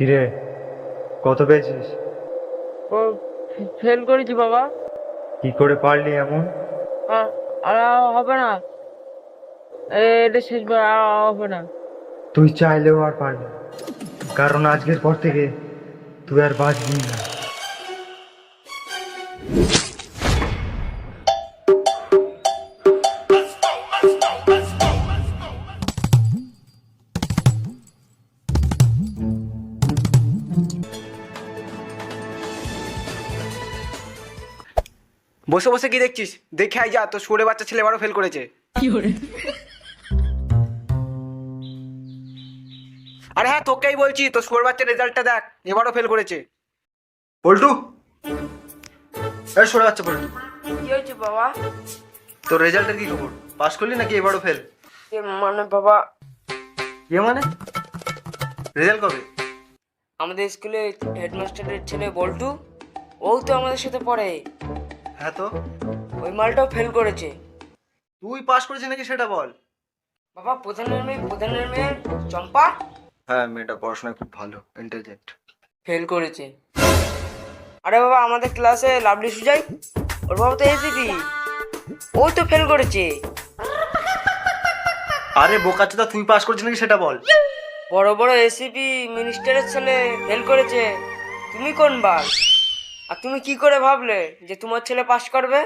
কিরে, কত পেয়েছিস? ও ফেল করেছি বাবা। কি করে পারলি এমন? আর আর হবে না। এটা শেষবার আর হবে না। তুই চাইলেও আর পারবি না, কারণ আজকের পর থেকে তুই আর বাঁচবি না। বসে বসে কি দেখছিস? দেখে আই যা, তোর সুরে বাচ্চা ছেলে এবারও ফেল করেছে। আরে হ্যাঁ, তোকেই বলছি, তোর সুরে বাচ্চার রেজাল্টটা দেখ, এবারও ফেল করেছে। পল্টু, এই সুরে বাচ্চা পল্টু, কি হয়েছে বাবা? তোর রেজাল্টের কি খবর? পাস করলি নাকি এবারও ফেল? মানে বাবা, মানে রেজাল্ট কবে? আমাদের স্কুলে হেডমাস্টারের ছেলে বল্টু, ও তো আমাদের সাথে পড়ে। হ্যাঁ তো, ওই মালটাও ফেল করেছে। তুই পাস করেছিস নাকি সেটা বল। বাবা, প্রধানের মেয়ে চম্পা হ্যাঁ, মেয়েটা পড়াশোনায় খুব ভালো, ইন্টেলিজেন্ট। ফেল করেছে। আরে বাবা, আমাদের ক্লাসে লাভলি সুজাই, ওর বাবা তো এসিপি, ও তো ফেল করেছে। আরে বোকাচোদা, তুই পাস করেছিস নাকি সেটা বল। বড় বড় এসিপি মিনিস্টারের ছেলে ফেল করেছে, তুমি কোন বার? আর তুমি কি করে ভাবলে যে তোমার ছেলে পাস করবে?